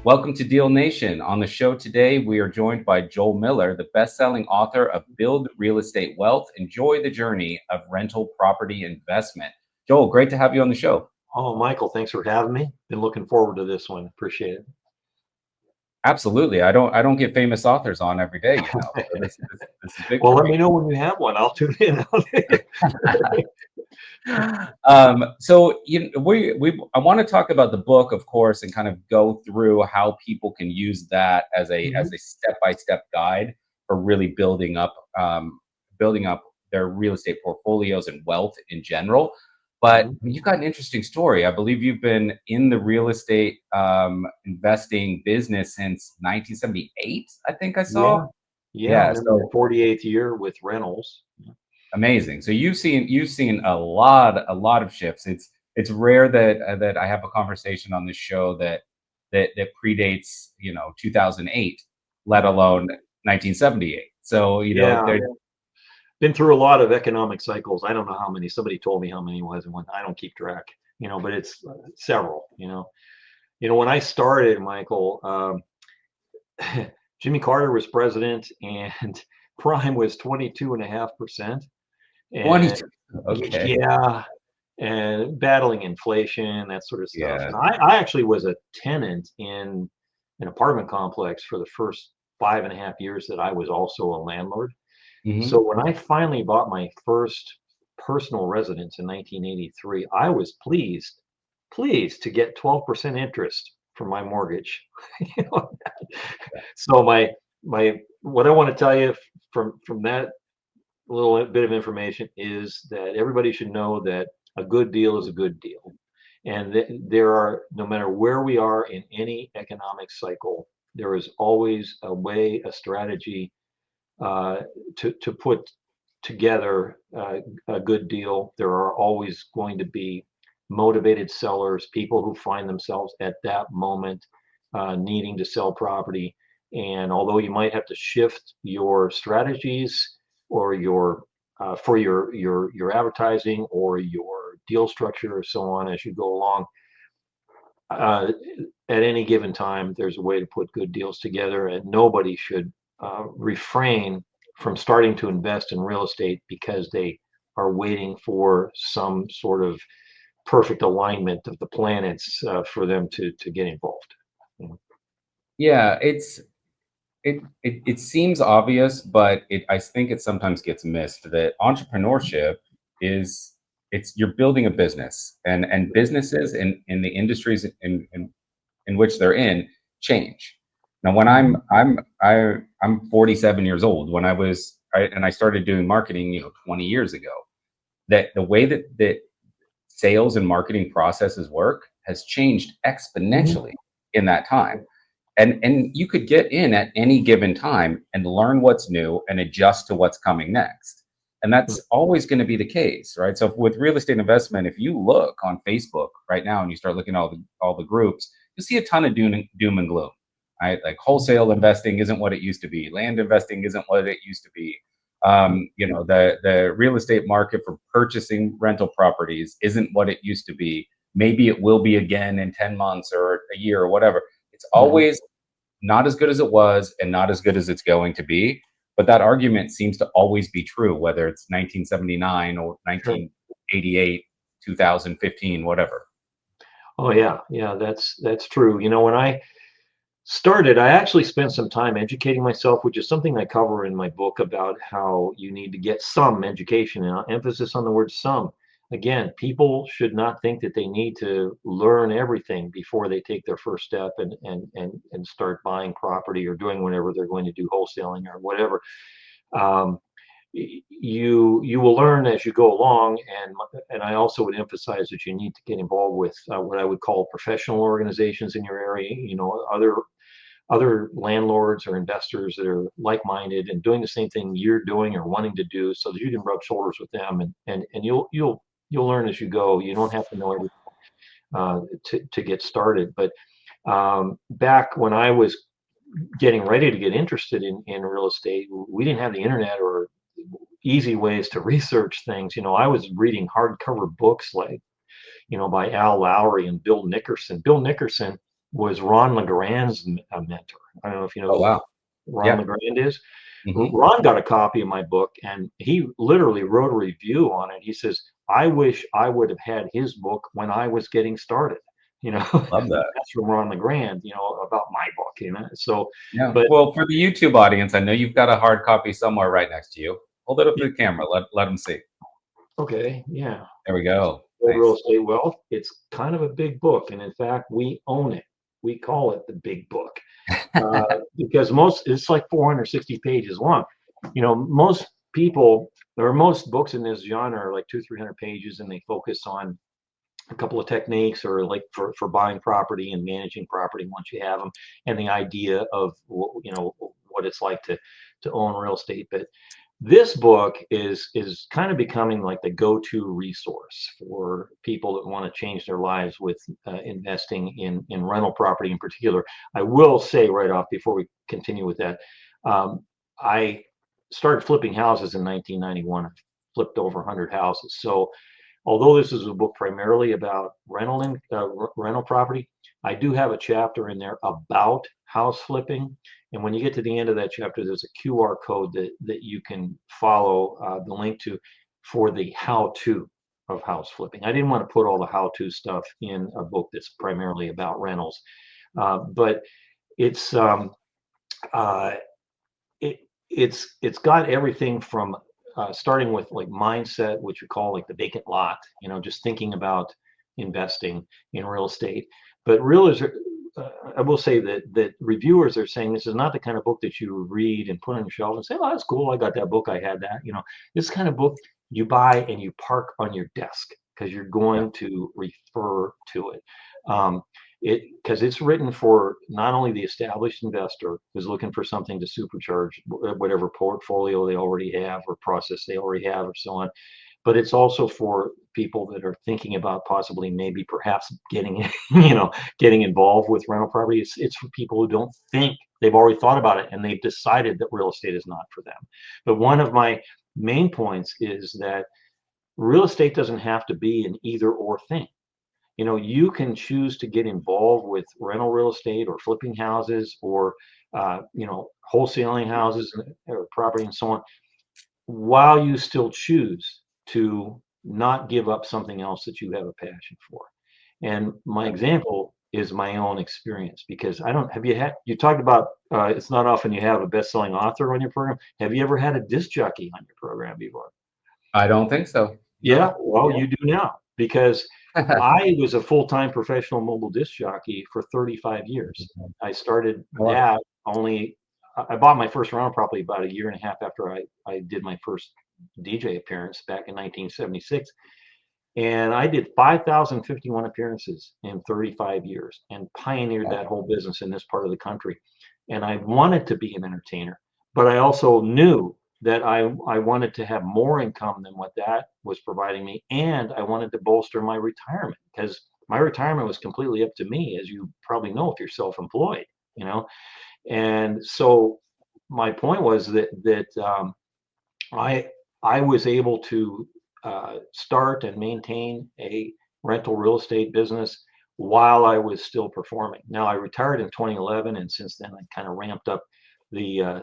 Welcome to Deal Nation. On the show today, we are joined by Joel Miller, the best-selling author of Build Real Estate Wealth. Enjoy the journey of rental property investment. Joel, great to have you on the show. Oh, Michael, thanks for having me. Been looking forward to this one. Appreciate Absolutely. I don't get famous authors on every day, So this is big well, for let me. me know when you have one. I'll tune in. I want to talk about the book, of course, and kind of go through how people can use that as Mhm. a step-by-step guide for really building up their real estate portfolios and wealth in general. But Mhm. you've got an interesting story. I believe you've been in the real estate investing business since 1978, I think I saw. Yeah, yeah, Yeah, I'm in my so 48th year with rentals. amazing. So you've seen a lot of shifts. It's rare that I have a conversation on this show that predates 2008, let alone 1978. So Yeah, there. been through a lot of economic cycles. I don't know how many. Somebody told me how many it was, and when I don't keep track. But it's several. When I started, Michael, Jimmy Carter was president, and prime was 22.5%. And 22. Okay. yeah, and battling inflation, that sort of stuff. Yeah. And I actually was a tenant in an apartment complex for the first 5.5 years that I was also a landlord. So Hmm. when I finally bought my first personal residence in 1983, I was pleased to get 12% interest for my mortgage. You know, so my what I want to tell you from that little bit of information is that everybody should know that a good deal is a good deal. And there are, no matter where we are in any economic cycle, there is always a way, a strategy uh, to put together a good deal. There are always going to be motivated sellers, people who find themselves at that moment needing to sell property. And although you might have to shift your strategies or your for your advertising or your deal structure or so on as you go along, uh, at any given time, there's a way to put good deals together, and nobody should refrain from starting to invest in real estate because they are waiting for some sort of perfect alignment of the planets for them to get involved. Yeah, it seems obvious, but I think it sometimes gets missed that entrepreneurship is it's you're building a business, and businesses in the industries in which they're in change. Now, when Mhm. I'm 47 years old. And I started doing marketing, 20 years ago. That the way that sales and marketing processes work has changed Mhm. exponentially in that time. And you could get in at any given time and learn what's new and adjust to what's coming next. And that's always going to be the case, right? So with real estate investment, if you look on Facebook right now and you start looking at all the groups, you see a ton of doom and gloom, right? Like wholesale investing isn't what it used to be. Land investing isn't what it used to be. The real estate market for purchasing rental properties isn't what it used to be. Maybe it will be again in 10 months or a year or whatever. It's Mhm. always not as good as it was and not as good as it's going to be. But that argument seems to always be true, whether it's 1979 or Sure. 1988, 2015, whatever. Oh yeah, yeah, that's true. When I started, I actually spent some time educating myself, which is something I cover in my book about how you need to get some education, and emphasis on the word some. Again, people should not think that they need to learn everything before they take their first step and start buying property or doing whatever they're going to do, wholesaling or whatever. Um, you will learn as you go along, and I also would emphasize that you need to get involved with what I would call professional organizations in your area. Other landlords or investors that are like-minded and doing the same thing you're doing or wanting to do, so that you can rub shoulders with them, and you'll learn as you go. You don't have to know everything to get started. But back when I was getting ready to get interested in real estate, we didn't have the internet or easy ways to research things. I was reading hardcover books like by Al Lowry and Bill Nickerson. Bill Nickerson was Ron LeGrand's mentor. I don't know if you know Oh, who wow. Ron Yeah. LeGrand is. Hmm. Ron got a copy of my book and he literally wrote a review on it. He says, I wish I would have had his book when I was getting started. You know, Love that. that's from Ron LeGrand, about my book, So, Yeah. but Well, for the YouTube audience, I know you've got a hard copy somewhere right next to you. Hold it up to the camera. Let them see. okay, yeah. There we go. Build Real Nice. Estate Wealth. It's kind of a big book. And in fact, we own it. We call it the big book because it's like 460 pages long. Most people, or most books in this genre are like 300 pages and they focus on a couple of techniques or like for buying property and managing property once you have them and the idea of what it's like to own real estate. But this book is kind of becoming like the go-to resource for people that want to change their lives with investing in rental property in particular. I will say right off before we continue with that, I started flipping houses in 1991. I flipped over 100 houses. So although this is a book primarily about rental property, I do have a chapter in there about house flipping. And when you get to the end of that chapter, there's a QR code that you can follow the link to for the how-to of house flipping. I didn't want to put all the how-to stuff in a book that's primarily about rentals, but it's uh, it it's got everything from starting with like mindset, which we call like the vacant lot, just thinking about investing in real estate. But I will say that reviewers are saying this is not the kind of book that you read and put on your shelf and say, "Oh, that's cool. I got that book. I had that." This kind of book you buy and you park on your desk because you're Yeah. going to refer to it. Um, because it's written for not only the established investor who's looking for something to supercharge whatever portfolio they already have or process they already have or so on, but it's also for people that are thinking about possibly maybe perhaps getting getting involved with rental property. It's for people who don't think they've already thought about it and they've decided that real estate is not for them. But one of my main points is that real estate doesn't have to be an either or thing. You can choose to get involved with rental real estate or flipping houses or wholesaling houses or property and so on, while you still choose to not give up something else that you have a passion for. And my example is my own experience because I don't have you talked about it's not often you have a best-selling author on your program. Have you ever had a disc jockey on your program before? I don't think so. Yeah, No. well, Yeah. you do now because I was a full-time professional mobile disc jockey for 35 years. I started Wow. that only, I bought my first rental property about a year and a half after I did my first DJ appearance back in 1976. And I did 5,051 appearances in 35 years and pioneered that whole business in this part of the country. And I wanted to be an entertainer, but I also knew that I wanted to have more income than what that was providing me. And I wanted to bolster my retirement because my retirement was completely up to me, as you probably know if you're self-employed, you know. And so my point was that I I was able to start and maintain a rental real estate business while I was still performing. Now I retired in 2011, and since then I kind of ramped up the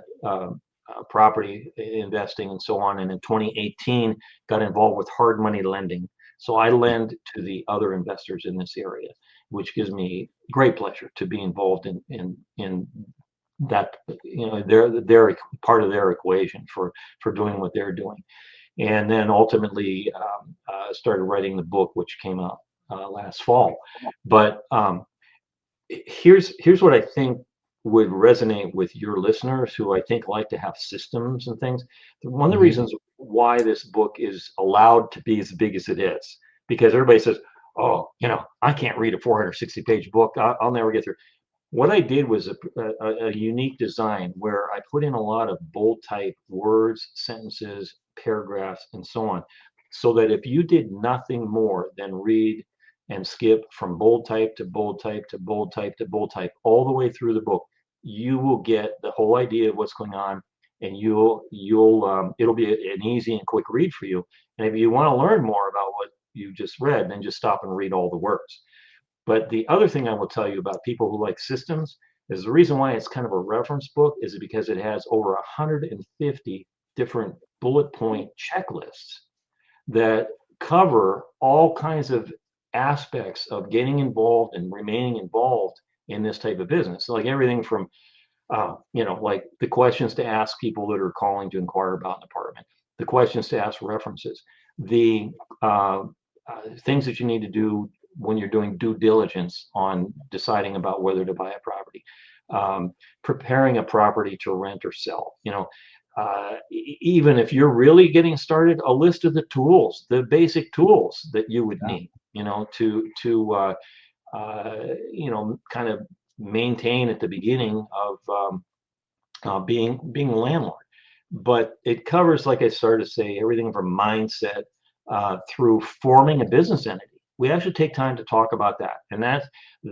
property investing and so on. And in 2018, got involved with hard money lending. So I lend to the other investors in this area, which gives me great pleasure to be involved in that. They're part of their equation for doing what they're doing. And then ultimately started writing the book, which came out last fall. But here's what I think would resonate with your listeners who I think like to have systems and things. One of the Hmm. reasons why this book is allowed to be as big as it is, because everybody says, oh, I can't read a 460-page book. I'll never get through. What I did was a unique design where I put in a lot of bold type words, sentences, paragraphs, and so on, so that if you did nothing more than read and skip from bold type to bold type to bold type to bold type all the way through the book, you will get the whole idea of what's going on, and it'll be an easy and quick read for you. And if you want to learn more about what you just read, then just stop and read all the words. But the other thing I will tell you about people who like systems is the reason why it's kind of a reference book is because it has over 150 different bullet point checklists that cover all kinds of aspects of getting involved and remaining involved in this type of business. So like everything from like the questions to ask people that are calling to inquire about an apartment, the questions to ask references, the things that you need to do when you're doing due diligence on deciding about whether to buy a property, preparing a property to rent or sell. Even if you're really getting started, a list of the tools, the basic tools that you would need, kind of maintain at the beginning of being a landlord. But it covers, like I started to say, everything from mindset through forming a business entity. We actually take time to talk about that, and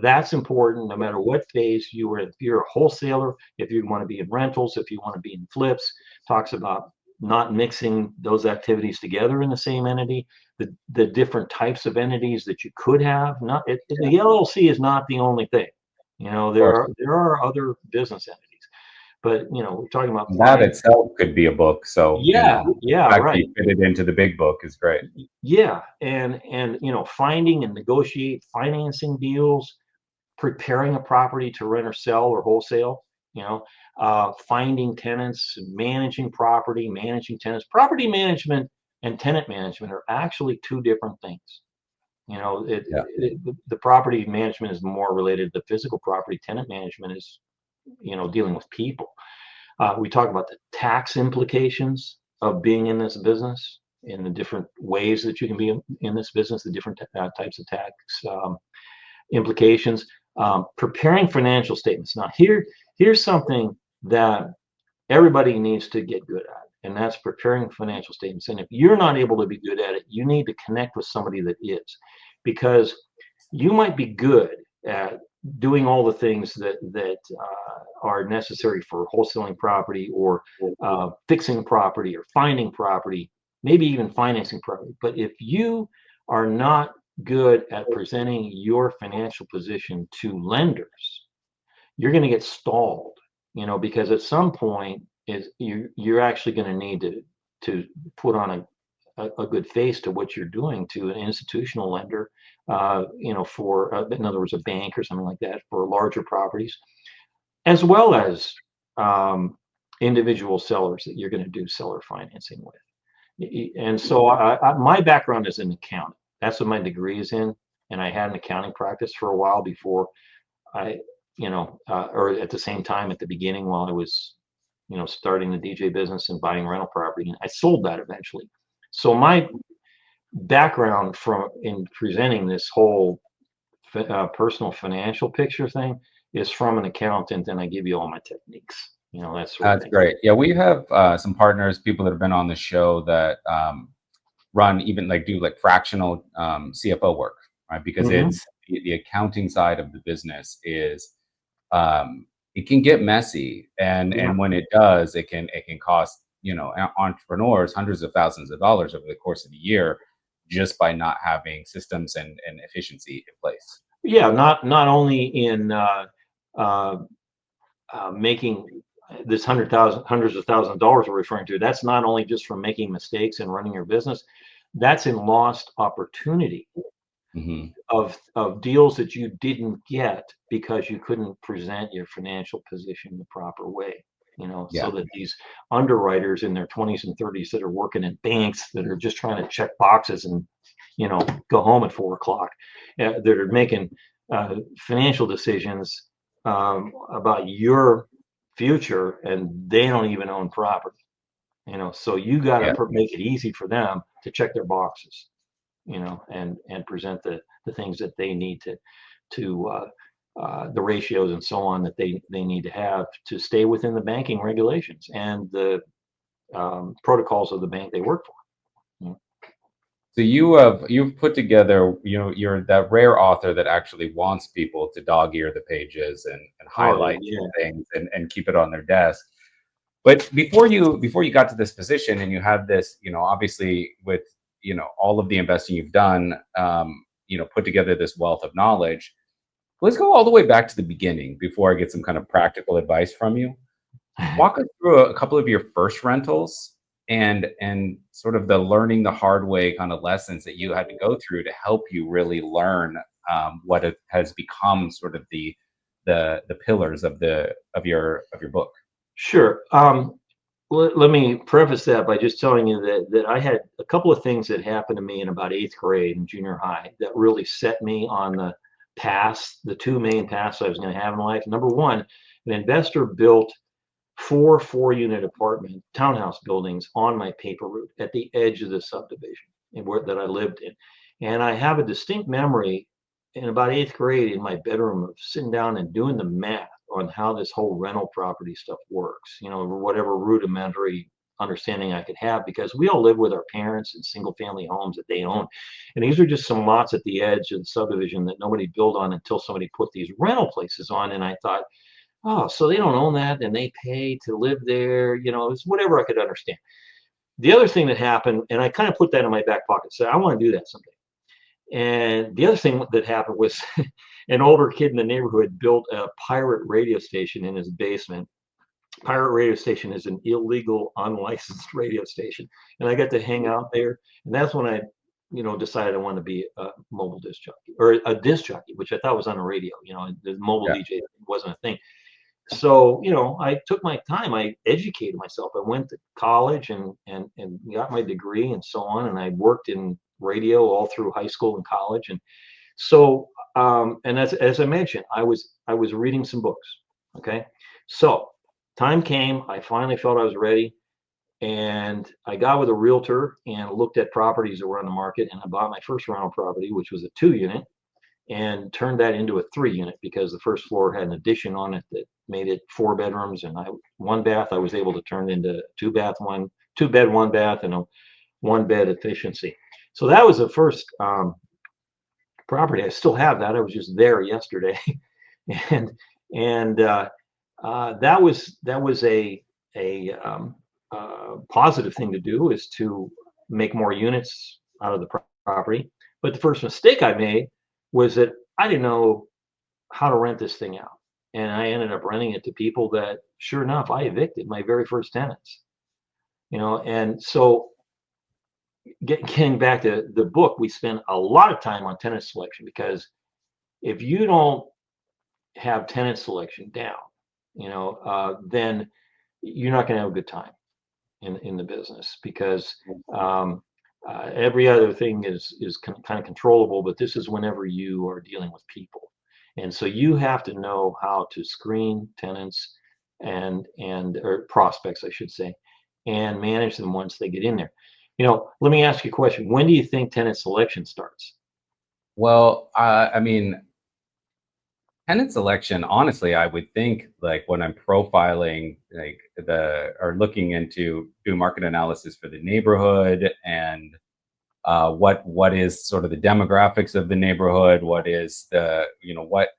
that's important no matter what phase you are in. If you're a wholesaler, if you want to be in rentals, if you want to be in flips, talks about not mixing those activities together in the same entity, the different types of entities that you could have. The LLC is not the only thing. There are other business entities, but we're talking about That itself could be a book. So, yeah, right. actually fit it into the big book is great. Yeah, and finding and negotiate financing deals, preparing a property to rent or sell or wholesale. Finding tenants, managing property, managing tenants. Property management and tenant management are actually two different things. The property management is more related to physical property. Tenant management is, dealing with people. We talk about the tax implications of being in this business and the different ways that you can be in this business, the different types of tax implications. Preparing financial statements. Now, here's something that everybody needs to get good at, and that's preparing financial statements. And if you're not able to be good at it, you need to connect with somebody that is, because you might be good at doing all the things that are necessary for wholesaling property or fixing property or finding property, maybe even financing property. But if you are not good at presenting your financial position to lenders, you're going to get stalled, because at some point you're actually going to need to put on a good face to what you're doing to an institutional lender, in other words, a bank or something like that for larger properties, as well as individual sellers that you're going to do seller financing with. And so my background is in accounting. That's what my degree is in. And I had an accounting practice for a while before or at the same time at the beginning while I was, starting the DJ business and buying rental property. And I sold that eventually. So my background in presenting this whole personal financial picture thing is from an accountant, and I give you all my techniques. That sort of thing. Great. Yeah, we have some partners, people that have been on the show that run even do fractional CFO work, right? Because it's the accounting side of the business is it can get messy, and when it does, it can cost entrepreneurs hundreds of thousands of dollars over the course of the year just by not having systems and efficiency in place. Yeah, not only in making this hundreds of thousands of dollars we're referring to. That's not only just from making mistakes and running your business. That's in lost opportunity of deals that you didn't get because you couldn't present your financial position the proper way. So that these underwriters in their 20s and 30s that are working in banks that are just trying to check boxes and go home at 4 o'clock, that are making financial decisions about your future, and they don't even own property. So you got to make it easy for them to check their boxes, and present the things that they need to the ratios and so on that they need to have to stay within the banking regulations and the protocols of the bank they work for. So you've put together, you're that rare author that actually wants people to dog ear the pages and highlight things and keep it on their desk. But before you got to this position and you had this, obviously with all of the investing you've done, put together this wealth of knowledge. Let's go all the way back to the beginning before I get some kind of practical advice from you. Walk us through a couple of your first rentals and sort of the learning the hard way kind of lessons that you had to go through to help you really learn what it has become sort of the pillars of your book. Sure. Let me preface that by just telling you that I had a couple of things that happened to me in about eighth grade and junior high that really set me on the paths, the two main paths I was going to have in life. Number one, an investor built four-unit apartment townhouse buildings on my paper route at the edge of the subdivision that I lived in. And I have a distinct memory in about eighth grade in my bedroom of sitting down and doing the math on how this whole rental property stuff works, whatever rudimentary understanding I could have, because we all live with our parents in single family homes that they own. And these are just some lots at the edge of the subdivision that nobody built on until somebody put these rental places on. And I thought, oh, so they don't own that and they pay to live there, it's whatever I could understand. The other thing that happened, and I kind of put that in my back pocket, said, I want to do that someday. And the other thing that happened was an older kid in the neighborhood built a pirate radio station in his basement. Pirate radio station is an illegal, unlicensed radio station. And I got to hang out there. And that's when I, decided I wanted to be a mobile disc jockey or a disc jockey, which I thought was on the radio. The mobile Yeah. DJ wasn't a thing. So, I took my time. I educated myself. I went to college and got my degree and so on. And I worked in radio all through high school and college. And so, and as I mentioned, I was reading some books. Okay. So time came, I finally felt I was ready. And I got with a realtor and looked at properties that were on the market. And I bought my first rental property, which was a 2-unit, and turned that into a 3-unit because the first floor had an addition on it that made it 4 bedrooms. And one bath, I was able to turn into 2 bed, 1 bath, and a 1 bed efficiency. So that was the first property. I still have that. I was just there yesterday, and that was a positive thing to do, is to make more units out of the property. But the first mistake I made was that I didn't know how to rent this thing out, and I ended up renting it to people that, sure enough, I evicted my very first tenants. And so getting back to the book, we spend a lot of time on tenant selection, because if you don't have tenant selection down, then you're not going to have a good time in the business, because every other thing is kind of controllable, but this is whenever you are dealing with people, and so you have to know how to screen tenants or prospects, I should say, and manage them once they get in there. Let me ask you a question. When do you think tenant selection starts? Well, I mean, tenant selection, honestly, I would think like when I'm profiling like or looking into do market analysis for the neighborhood and what is sort of the demographics of the neighborhood, what is what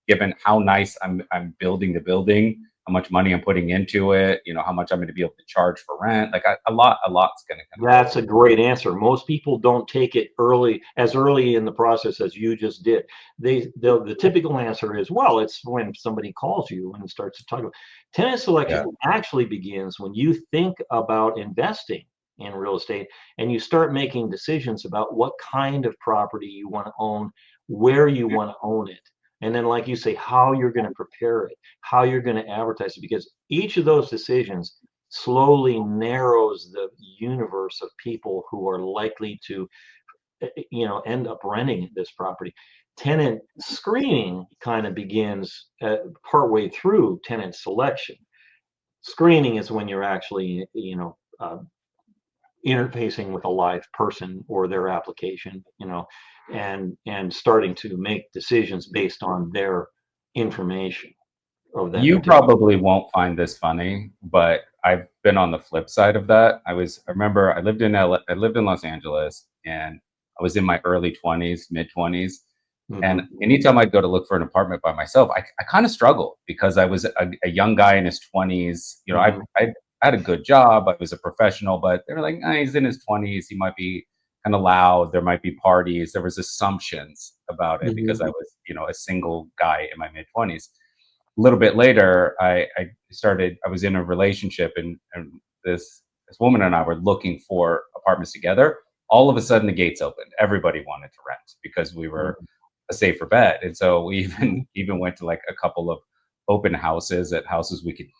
given how nice I'm building the building, how much money I'm putting into it, how much I'm going to be able to charge for rent, like a lot's going to kind of That's go. a great answer. Most people don't take it early in the process as you just did. The typical answer is, well, it's when somebody calls you and starts to talk about tenant Yeah. selection. Actually begins when you think about investing in real estate and you start making decisions about what kind of property you want to own, where you want to own it, and then, like you say, how you're going to prepare it, how you're going to advertise it, because each of those decisions slowly narrows the universe of people who are likely to end up renting this property. Tenant screening kind of begins partway through tenant selection. Screening is when you're actually interfacing with a live person or their application, and starting to make decisions based on their information of that You particular. probably won't find this funny, but I've been on the flip side of that. I remember I lived in Los Angeles, and I was in my early 20s, mid 20s. And Mhm. anytime I'd go to look for an apartment by myself, I kind of struggled because I was a young guy in his 20s. Mhm. I had a good job. I was a professional, but they were like, he's in his 20s. He might be kind of loud. There might be parties. There was assumptions about it because Mhm. I was, a single guy in my mid 20s. A little bit later, I was in a relationship, and this woman and I were looking for apartments together. All of a sudden, the gates opened. Everybody wanted to rent because we were Mhm. a safer bet. And so we even Mhm. even went to like a couple of open houses at houses we could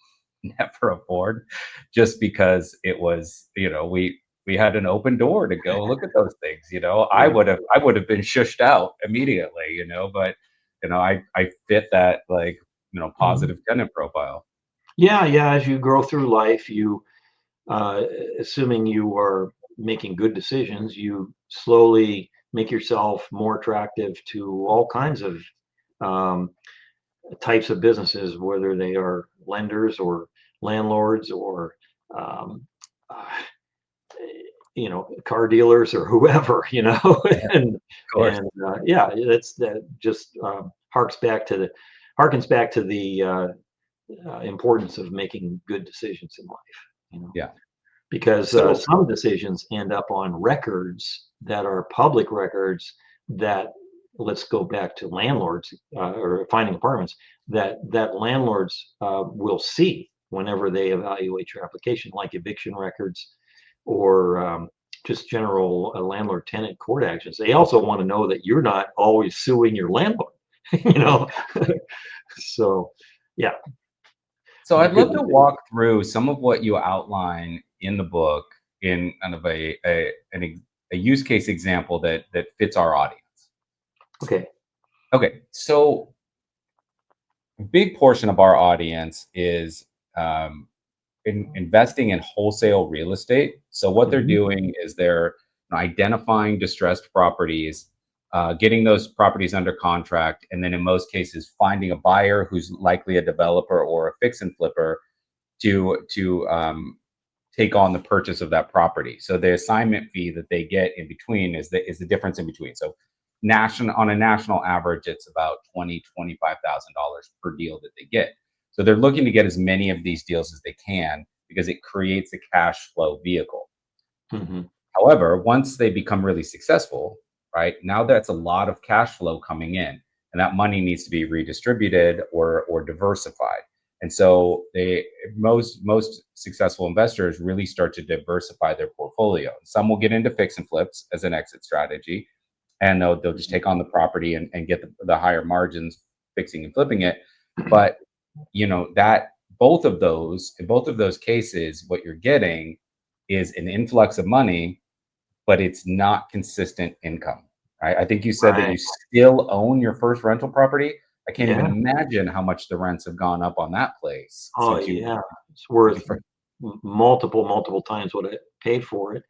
never afford, just because it was, we had an open door to go look at those things. I Yeah. would have been shushed out immediately, but I fit that, like, Mhm. positive tenant profile. Yeah, yeah. As you grow through life, uh, assuming you are making good decisions, you slowly make yourself more attractive to all kinds of um, types of businesses, whether they are lenders or landlords or um, uh, car dealers or whoever, Yeah, and of course. yeah, that just harkens back to the importance of making good decisions in life, Yeah. because So some decisions end up on records that are public records that, let's go back to landlords or finding apartments, that landlords will see whenever they evaluate your application, like eviction records or just general landlord tenant court actions. They also want to know that you're not always suing your landlord, you know. So yeah, So I'd good love to decision. walk through some of what you outline in the book in kind of a use case example that fits our audience. Okay. Okay, so a big portion of our audience is um, investing in wholesale real estate. So what they're Mhm. doing is they're identifying distressed properties, getting those properties under contract, and then in most cases finding a buyer who's likely a developer or a fix and flipper to take on the purchase of that property. So the assignment fee that they get in between is the difference in between. So on a national average, it's about $25,000 per deal that they get. So they're looking to get as many of these deals as they can because it creates a cash flow vehicle. Mhm. However, once they become really successful, right, now that's a lot of cash flow coming in, and that money needs to be redistributed or diversified. And so most successful investors really start to diversify their portfolio. Some will get into fix and flips as an exit strategy, and they'll just Mhm. take on the property and get the higher margins fixing and flipping it. But that both of those cases, what you're getting is an influx of money, but it's not consistent income, right? I think you said that Right. you still own your first rental property. I can't even Yeah. imagine how much the rents have gone up on that place Oh, since you yeah. It's since you worth first. multiple times what I paid for it.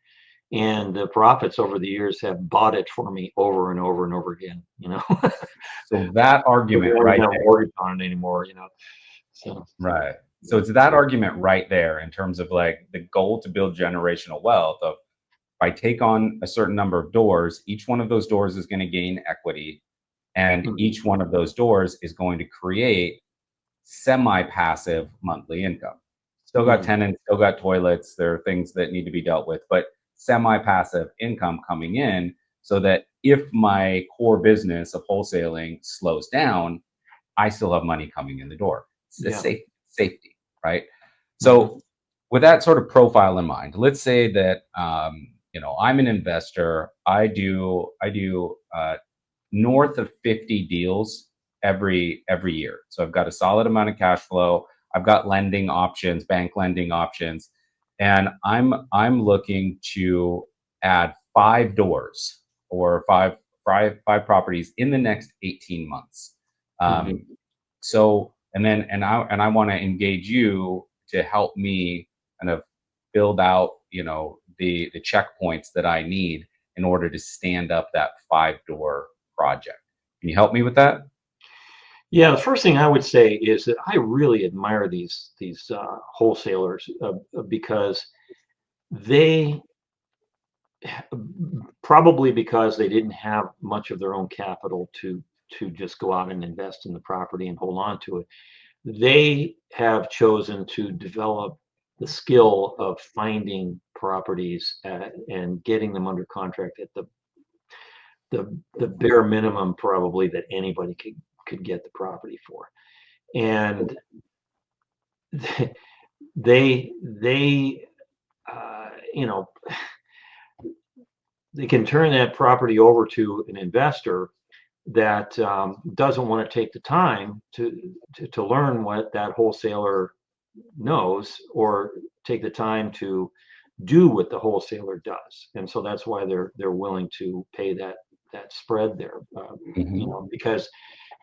And the profits over the years have bought it for me over and over and over again, you know. So that Because argument I don't right have a there, mortgage on it anymore, you know. So right? So yeah. it's that argument right there in terms of like the goal to build generational wealth of, if I take on a certain number of doors, each one of those doors is going to gain equity, and Mhm. each one of those doors is going to create semi-passive monthly income. Still got Mhm. tenants, still got toilets. There are things that need to be dealt with, but semi-passive income coming in so that if my core business of wholesaling slows down, I still have money coming in the door. It's a Yeah. safety, right? Mhm. So with that sort of profile in mind, let's say that I'm an investor. I do north of 50 deals every year. So I've got a solid amount of cash flow. I've got lending options, bank lending options, and I'm looking to add 5 doors or five properties in the next 18 months. Mhm. Um, and I want to engage you to help me kind of build out, the checkpoints that I need in order to stand up that 5 door project. Can you help me with that? Yeah, the first thing I would say is that I really admire these wholesalers because they probably because they didn't have much of their own capital to just go out and invest in the property and hold on to it. They have chosen to develop the skill of finding properties and getting them under contract at the the bare minimum probably that anybody could get the property for. And they you know, they can turn that property over to an investor that doesn't want to take the time to learn what that wholesaler knows, or take the time to do what the wholesaler does. And so that's why they're willing to pay that spread there, because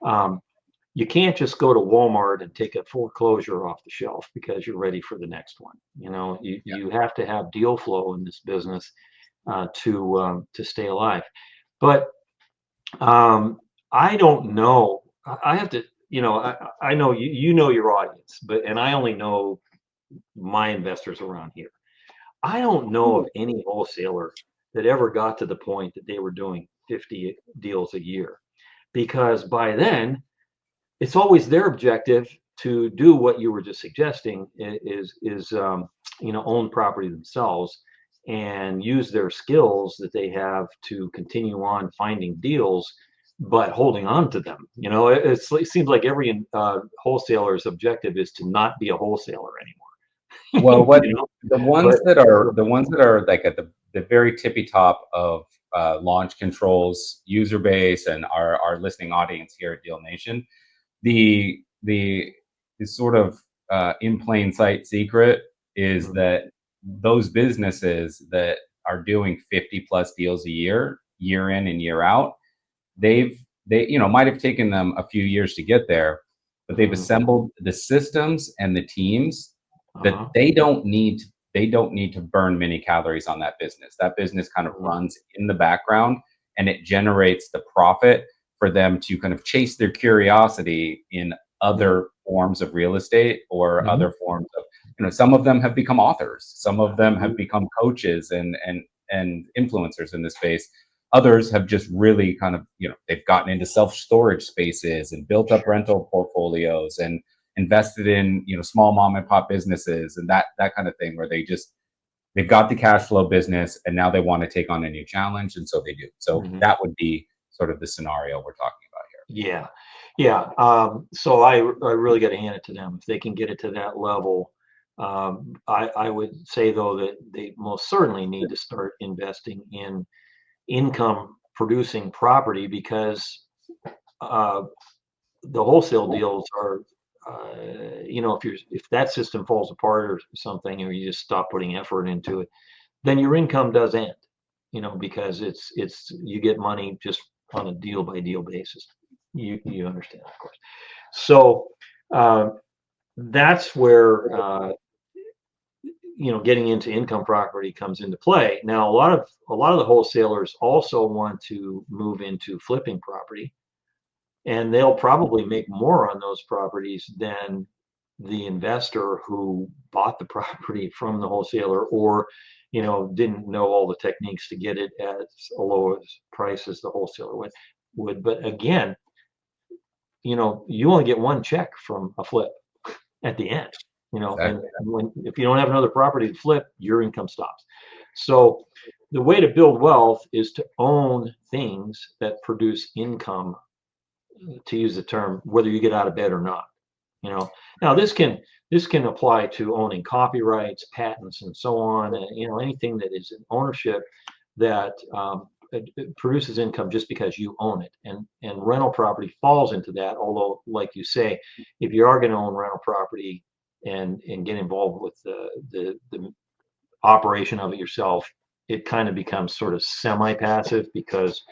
um, you can't just go to Walmart and take a foreclosure off the shelf because you're ready for the next one. You have to have deal flow in this business to stay alive. But I don't know. I have to, I know you know your audience, and I only know my investors around here. I don't know of any wholesaler that ever got to the point that they were doing 50 deals a year, because by then it's always their objective to do what you were just suggesting, is own property themselves and use their skills that they have to continue on finding deals, but holding on to them. It seems like every wholesaler's objective is to not be a wholesaler anymore. Well, what you know, the ones that are like at the very tippy top of launch controls user base and our listening audience here at Deal Nation, the sort of in plain sight secret is that those businesses that are doing 50 plus deals a year in and year out, they might have taken them a few years to get there, but they've assembled the systems and the teams that they don't need to burn many calories on that business. That business kind of runs in the background, and it generates the profit for them to kind of chase their curiosity in other forms of real estate, or other forms of, some of them have become authors, some of them have become coaches and influencers in this space. Others have just really kind of, they've gotten into self-storage spaces and built up rental portfolios and invested in, small mom and pop businesses and that kind of thing, where they've got the cash flow business and now they want to take on a new challenge. And so they do. So that would be sort of the scenario we're talking about here. Yeah. So I really got to hand it to them. If they can get it to that level, I would say though that they most certainly need to start investing in income producing property, because the wholesale deals are, if that system falls apart or something, or you just stop putting effort into it, then your income does end, because it's you get money just on a deal by deal basis. You understand, of course. So that's where getting into income property comes into play. Now, a lot of the wholesalers also want to move into flipping property, and they'll probably make more on those properties than the investor who bought the property from the wholesaler, or didn't know all the techniques to get it at a lower price as the wholesaler would. But again, you only get one check from a flip at the end. Exactly. And if you don't have another property to flip, your income stops. So the way to build wealth is to own things that produce income, to use the term, whether you get out of bed or not. Now this can apply to owning copyrights, patents, and so on. Anything that is in ownership that it produces income just because you own it, and rental property falls into that. Although, like you say, if you are going to own rental property and get involved with the operation of it yourself, it kind of becomes sort of semi-passive, because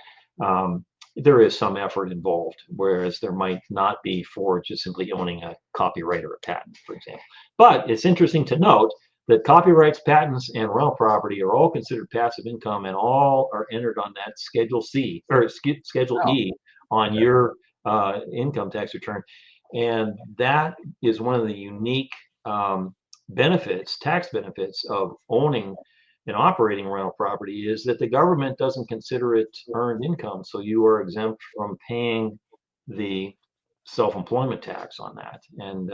there is some effort involved, whereas there might not be for just simply owning a copyright or a patent, for example. But it's interesting to note that copyrights, patents, and rental property are all considered passive income, and all are entered on that Schedule C or Schedule E on your income tax return. And that is one of the unique tax benefits of owning and operating rental property, is that the government doesn't consider it earned income. So you are exempt from paying the self-employment tax on that. And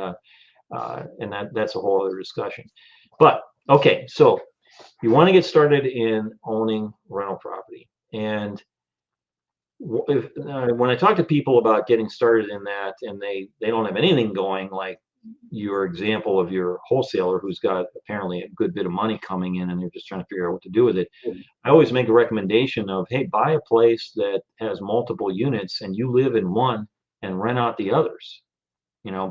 that's a whole other discussion. But okay, so you want to get started in owning rental property, and when I talk to people about getting started in that, and they don't have anything going, like your example of your wholesaler who's got apparently a good bit of money coming in and they're just trying to figure out what to do with it, I always make a recommendation of, hey, buy a place that has multiple units and you live in one and rent out the others,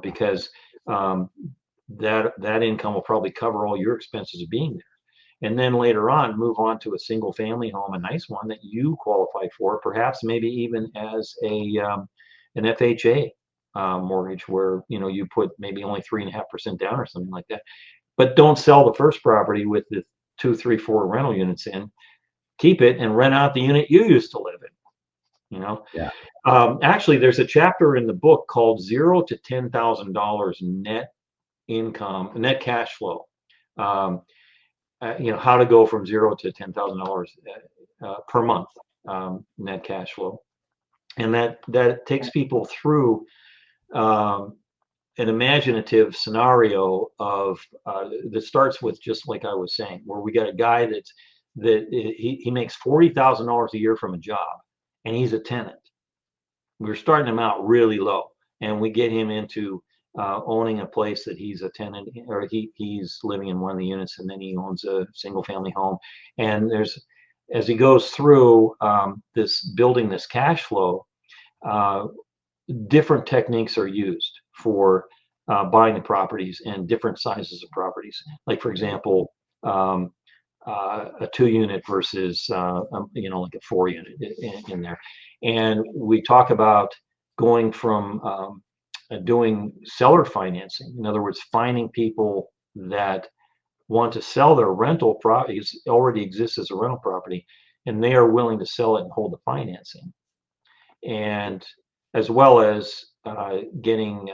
because um, that income will probably cover all your expenses of being there. And then later on, move on to a single family home, a nice one that you qualify for, perhaps maybe even as an FHA mortgage, where you put maybe only 3.5% down or something like that. But don't sell the first property with the 2, 3, 4 rental units in. Keep it and rent out the unit you used to live in. Yeah. Actually, there's a chapter in the book called $0 to $10,000 net income, net cash flow. How to go from $0 to $10,000 per month net cash flow, and that takes people through an imaginative scenario of that starts with, just like I was saying, where we got a guy that he makes $40,000 a year from a job, and he's a tenant. We're starting him out really low, and we get him into owning a place that he's a tenant, or he's living in one of the units, and then he owns a single family home. And as he goes through this building this cash flow, different techniques are used for buying the properties, and different sizes of properties. Like, for example, a 2-unit versus like a 4-unit in there. And we talk about going from doing seller financing. In other words, finding people that want to sell their rental properties, already exists as a rental property, and they are willing to sell it and hold the financing. And as well as getting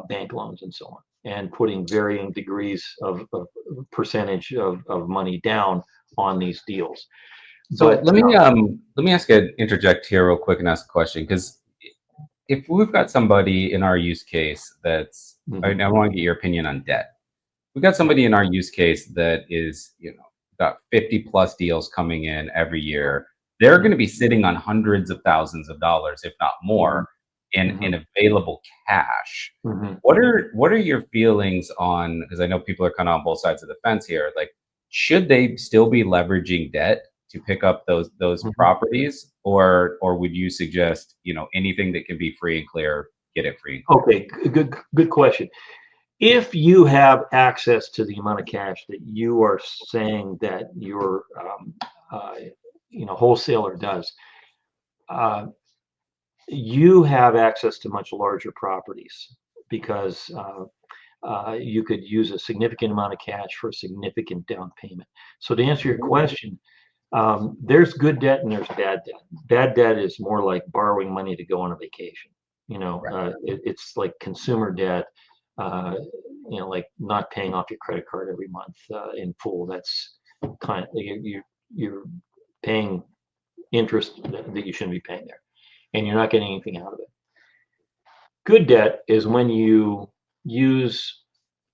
bank loans and so on, and putting varying degrees of percentage of money down on these deals. So But let me interject here real quick and ask a question, because if we've got somebody in our use case that's, I want to get your opinion on debt. We've got somebody in our use case that is, got 50 plus deals coming in every year. They're going to be sitting on hundreds of thousands of dollars, if not more, in available cash. What are your feelings on, because I know people are kind of on both sides of the fence here, like, should they still be leveraging debt to pick up those properties, or would you suggest, anything that can be free and clear, get it free and clear? Okay, good question. If you have access to the amount of cash that you are saying that your wholesaler does, you have access to much larger properties, because you could use a significant amount of cash for a significant down payment. So to answer your question, there's good debt and there's bad debt. Bad debt is more like borrowing money to go on a vacation. Right. It's like consumer debt, like not paying off your credit card every month in full. That's kind of, you're paying interest that you shouldn't be paying there, and you're not getting anything out of it. Good debt is when you use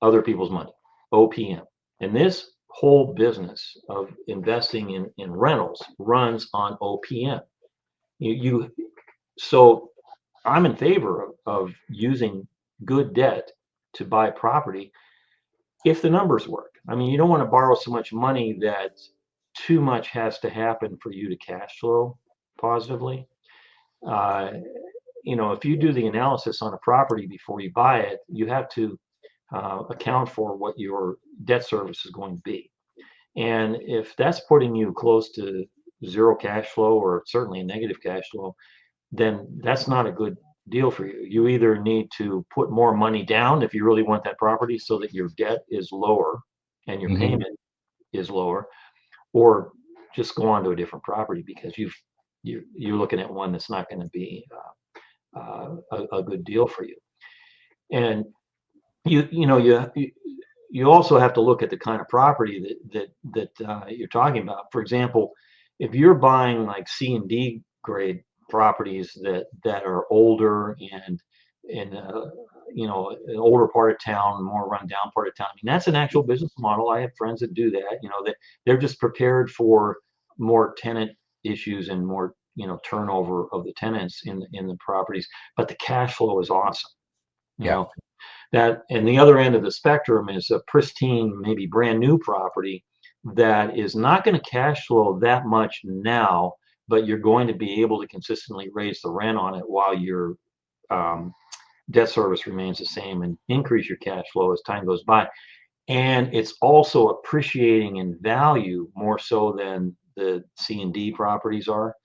other people's money, OPM. And this whole business of investing in rentals runs on OPM. So I'm in favor of using good debt to buy property if the numbers work. I mean, you don't want to borrow so much money that too much has to happen for you to cash flow positively. If you do the analysis on a property before you buy it, you have to account for what your debt service is going to be. And if that's putting you close to zero cash flow, or certainly a negative cash flow, then that's not a good deal for you. You either need to put more money down if you really want that property, so that your debt is lower and your payment is lower, or just go on to a different property, because you're looking at one that's not going to be a good deal for you. And you also have to look at the kind of property that you're talking about. For example, if you're buying like C and D grade properties that are older and in an older part of town, more run down part of town, I mean, that's an actual business model. I have friends that do that. That they're just prepared for more tenant issues and more turnover of the tenants in the properties, but the cash flow is awesome. You Yeah. know, that, and the other end of the spectrum is a pristine, maybe brand new property that is not going to cash flow that much now, but you're going to be able to consistently raise the rent on it while your um, debt service remains the same, and increase your cash flow as time goes by. And it's also appreciating in value more so than the C and D properties are.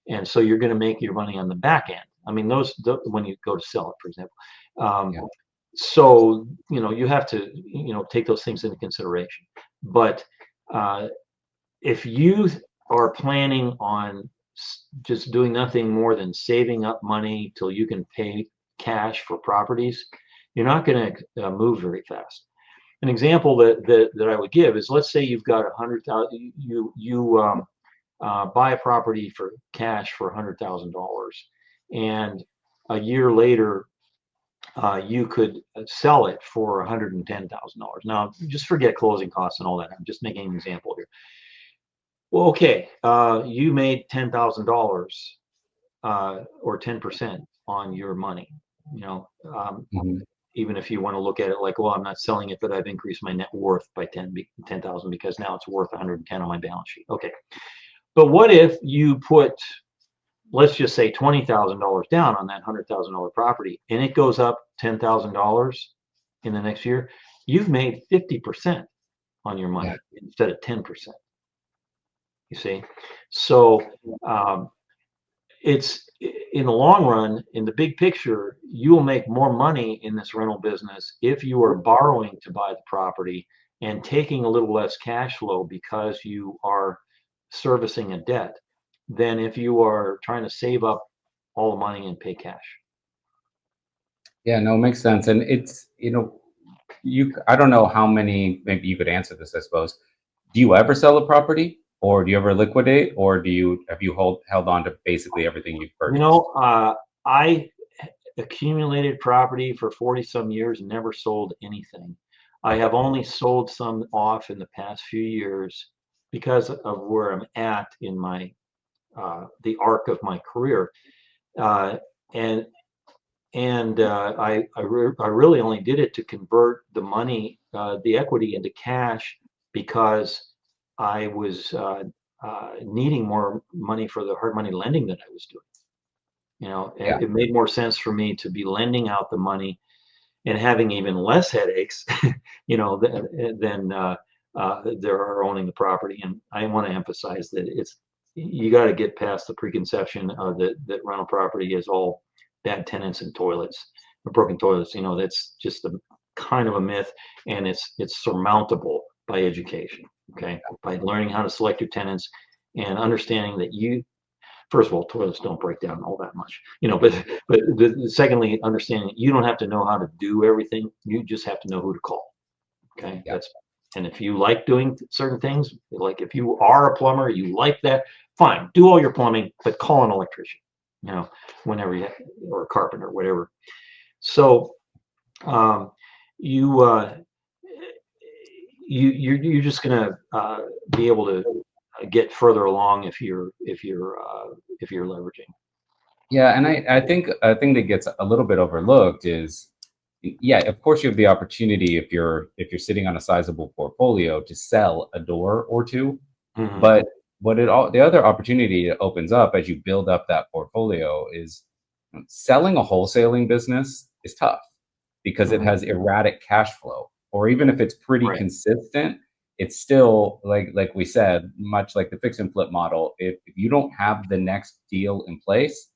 And so you're going to make your money on the back end. I mean, when you go to sell it, for example. Um, Yeah. so you have to take those things into consideration. But uh, if you are planning on just doing nothing more than saving up money till you can pay cash for properties, you're not going to move very fast. An example that I would give is, let's say you've got 100,000, you buy a property for cash for $100,000, and a year later you could sell it for $110,000. Now, just forget closing costs and all that. I'm just making an example here. Well, okay, you made $10,000 or 10% on your money. You know, Hmm. even if you want to look at it like, well, I'm not selling it, but I've increased my net worth by 10,000 because now it's worth 110 on my balance sheet. Okay, but what if you put, let's just say, $20,000 down on that $100,000 property, and it goes up $10,000 in the next year? You've made 50% on your Yeah. money instead of 10%. You see, so um, it's, in the long run, in the big picture, you will make more money in this rental business if you are borrowing to buy the property and taking a little less cash flow because you are servicing a debt, than if you are trying to save up all the money and pay cash. Yeah, no, it makes sense. And it's, I don't know how many, maybe you could answer this, I suppose. Do you ever sell a property, or do you ever liquidate, or have you held on to basically everything you've You purchased? know, I accumulated property for 40 some years and never sold anything. I Okay. have only sold some off in the past few years because of where I'm at in my the arc of my career. Uh, and I really only did it to convert the money, the equity, into cash, because I was needing more money for the hard money lending that I was doing. Yeah. It made more sense for me to be lending out the money and having even less headaches, than there are owning the property. And I want to emphasize that you got to get past the preconception that rental property is all bad tenants and toilets, or broken toilets. That's just a kind of a myth, and it's surmountable by education. Okay, by learning how to select your tenants and understanding that first of all, toilets don't break down all that much, but secondly, understanding that you don't have to know how to do everything. You just have to know who to call. Okay, Yeah. and if you like doing certain things, like if you are a plumber, you like that, fine, do all your plumbing, but call an electrician, you know, whenever or a carpenter, whatever. So um, you you're just gonna be able to get further along if you're leveraging. Yeah, and I think a thing that gets a little bit overlooked is, yeah, of course you have the opportunity, if you're sitting on a sizable portfolio, to sell a door or two, Hmm. but the other opportunity it opens up as you build up that portfolio is, selling a wholesaling business is tough because it Hmm. has erratic cash flow, or even if it's pretty Right. consistent, it's still like we said, much like the fix and flip model. If you don't have the next deal in place,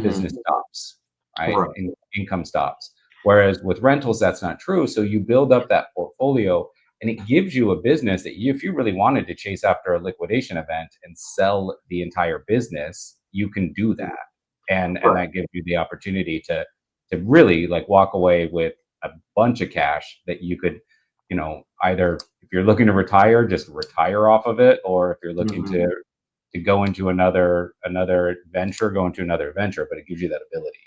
business Hmm. stops, right? Right. Income stops. Whereas with rentals, that's not true. So you build up that portfolio, and it gives you a business that if you really wanted to chase after a liquidation event and sell the entire business, you can do that. And Right. that gives you the opportunity to really like walk away with a bunch of cash that you could, either, if you're looking to retire, just retire off of it, or if you're looking Hmm. to go into another venture, go into another venture, but it gives you that ability.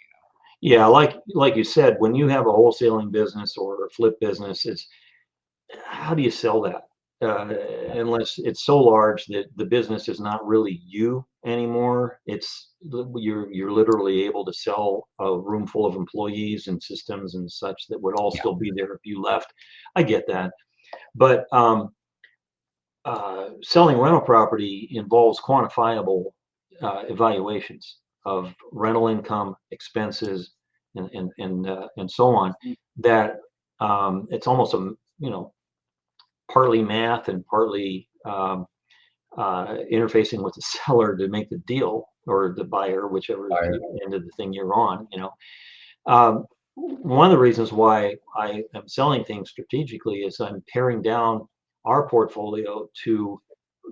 Yeah, like you said, when you have a wholesaling business or a flip business, it's, how do you sell that? Uh, Yeah. Unless it's so large that the business is not really you anymore. You're literally able to sell a room full of employees and systems and such that would all Yeah. still be there if you left. I get that, but selling rental property involves quantifiable evaluations of rental income, expenses, and so on. That it's almost a partly math and partly interfacing with the seller to make the deal, or the buyer, whichever end of the thing you're on. One of the reasons why I am selling things strategically is I'm paring down our portfolio to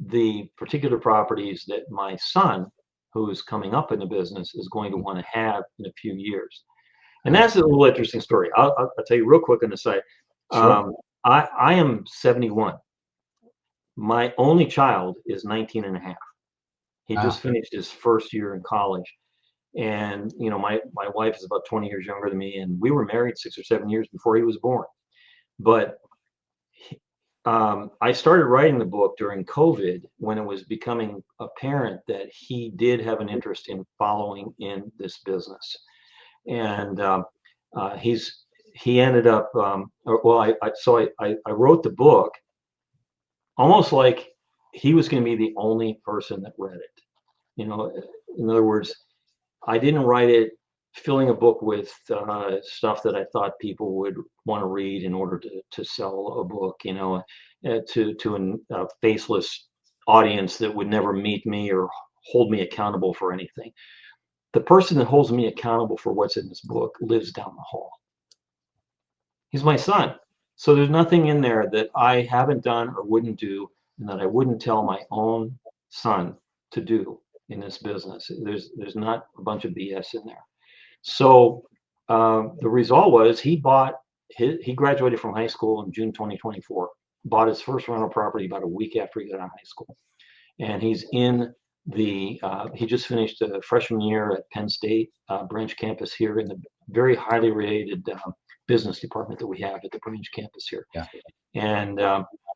the particular properties that my son, who's coming up in the business, is going to want to have in a few years. And that's a little interesting story. I'll tell you real quick on the side. Sure. I am 71. My only child is 19 and a half. He just finished his first year in college. And my wife is about 20 years younger than me, and we were married 6 or 7 years before he was born. But I started writing the book during COVID, when it was becoming apparent that he did have an interest in following in this business. And he ended up, I wrote the book almost like he was going to be the only person that read it. In other words, I didn't write it filling a book with stuff that I thought people would want to read in order to sell a book, to a faceless audience that would never meet me or hold me accountable for anything. The person that holds me accountable for what's in this book lives down the hall. He's my son. So there's nothing in there that I haven't done or wouldn't do, and that I wouldn't tell my own son to do in this business. There's not a bunch of BS in there. So the result was he graduated from high school in June 2024, bought his first rental property about a week after he got out of high school. And he's he just finished a freshman year at Penn State branch campus here, in the very highly rated business department that we have at the branch campus here. Yeah. And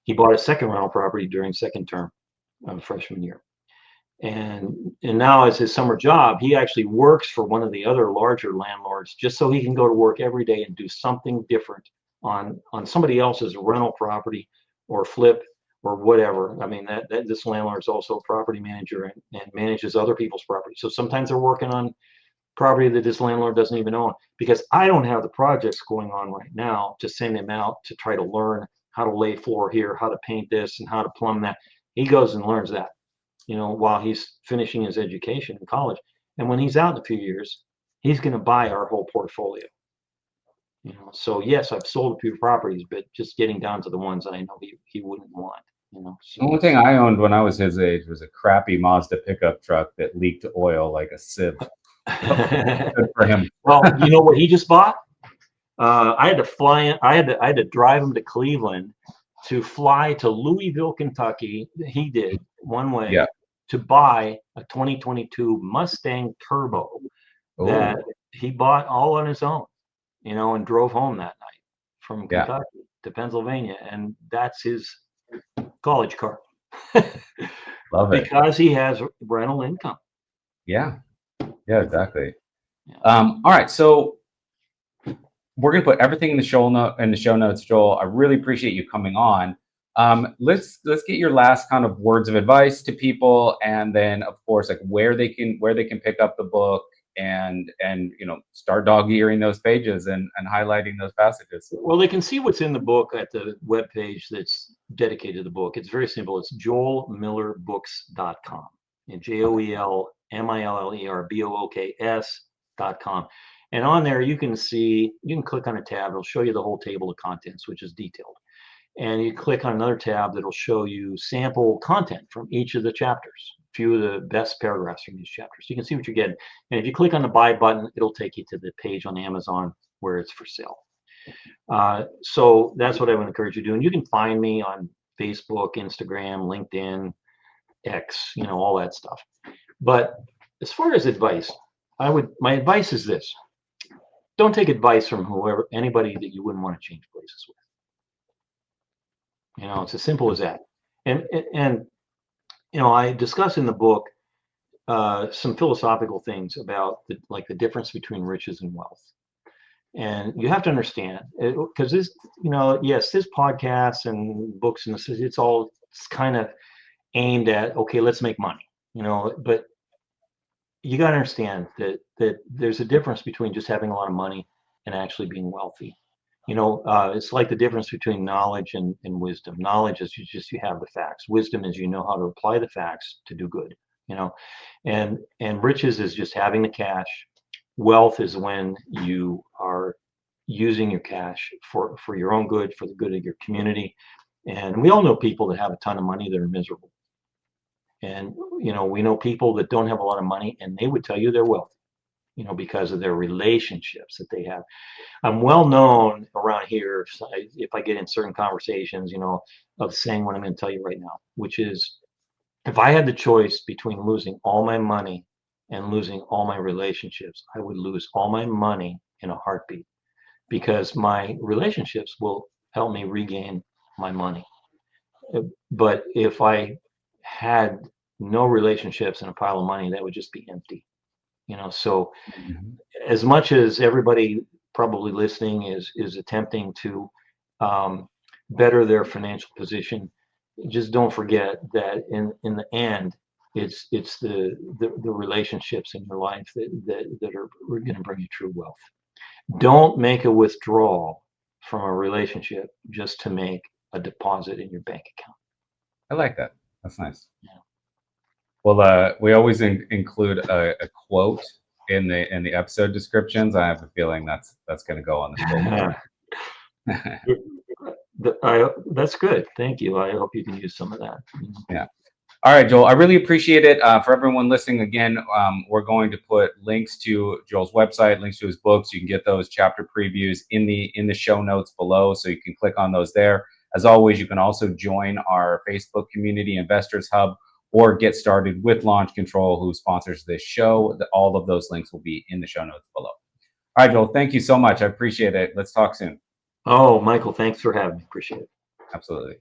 he bought a second rental property during second term of freshman year. And now, as his summer job, he actually works for one of the other larger landlords, just so he can go to work every day and do something different on somebody else's rental property or flip or whatever. I mean, this landlord is also a property manager and manages other people's property. So sometimes they're working on property that this landlord doesn't even own, because I don't have the projects going on right now to send him out to try to learn how to lay floor here, how to paint this, and how to plumb that. He goes and learns that, while he's finishing his education in college. And when he's out in a few years, he's going to buy our whole portfolio. So yes, I've sold a few properties, but just getting down to the ones that I know he wouldn't want. The only thing I owned when I was his age was a crappy Mazda pickup truck that leaked oil like a sieve. Good for him. Well, you know what he just bought? I had to fly in. I had to drive him to Cleveland to fly to Louisville, Kentucky. He did one way. Yeah. To buy a 2022 Mustang Turbo that he bought all on his own, and drove home that night from Kentucky to Pennsylvania, and that's his college car. Love it. Because he has rental income. Yeah, exactly. All right, so we're gonna put everything in the show notes, Joel. I really appreciate you coming on. Let's get your last kind of words of advice to people, and then of course, like where they can pick up the book, and start dog-earing those pages and highlighting those passages. Well, they can see what's in the book at the webpage that's dedicated to the book. It's very simple. It's joelmillerbooks.com, and JoelMillerbooks.com. And on there, you can click on a tab. It'll show you the whole table of contents, which is detailed. And you click on another tab that'll show you sample content from each of the chapters, a few of the best paragraphs from each chapter. So you can see what you're getting. And if you click on the buy button, it'll take you to the page on Amazon where it's for sale. So that's what I would encourage you to do. And you can find me on Facebook, Instagram, LinkedIn, X, all that stuff. But as far as advice, my advice is this: don't take advice from anybody that you wouldn't want to change places with. It's as simple as that. And I discuss in the book some philosophical things about the difference between riches and wealth. And you have to understand, because this, yes, this podcast and books and this, it's kind of aimed at, okay, let's make money, but you got to understand that there's a difference between just having a lot of money and actually being wealthy. It's like the difference between knowledge and wisdom. Knowledge is you have the facts. Wisdom is you know how to apply the facts to do good. And riches is just having the cash. Wealth is when you are using your cash for your own good, for the good of your community. And we all know people that have a ton of money that are miserable. And we know people that don't have a lot of money and they would tell you they're wealthy, because of their relationships that they have. I'm well known around here, if I get in certain conversations, of saying what I'm going to tell you right now, which is, if I had the choice between losing all my money and losing all my relationships, I would lose all my money in a heartbeat, because my relationships will help me regain my money. But if I had no relationships and a pile of money, that would just be empty. So Mhm. as much as everybody probably listening is attempting to better their financial position, just don't forget that in the end, it's the relationships in your life that are going to bring you true wealth. Don't make a withdrawal from a relationship just to make a deposit in your bank account. I like that. That's nice. Yeah. Well, we always include a quote in the episode descriptions. I have a feeling that's going to go on the scoreboard. That's good. Thank you. I hope you can use some of that. Yeah. All right, Joel. I really appreciate it. For everyone listening, again, we're going to put links to Joel's website, links to his books. You can get those chapter previews in the show notes below, so you can click on those there. As always, you can also join our Facebook community, Investors Hub, or get started with Launch Control, who sponsors this show. All of those links will be in the show notes below. All right, Joel. Thank you so much. I appreciate it. Let's talk soon. Oh, Michael, thanks for having me. Appreciate it. Absolutely.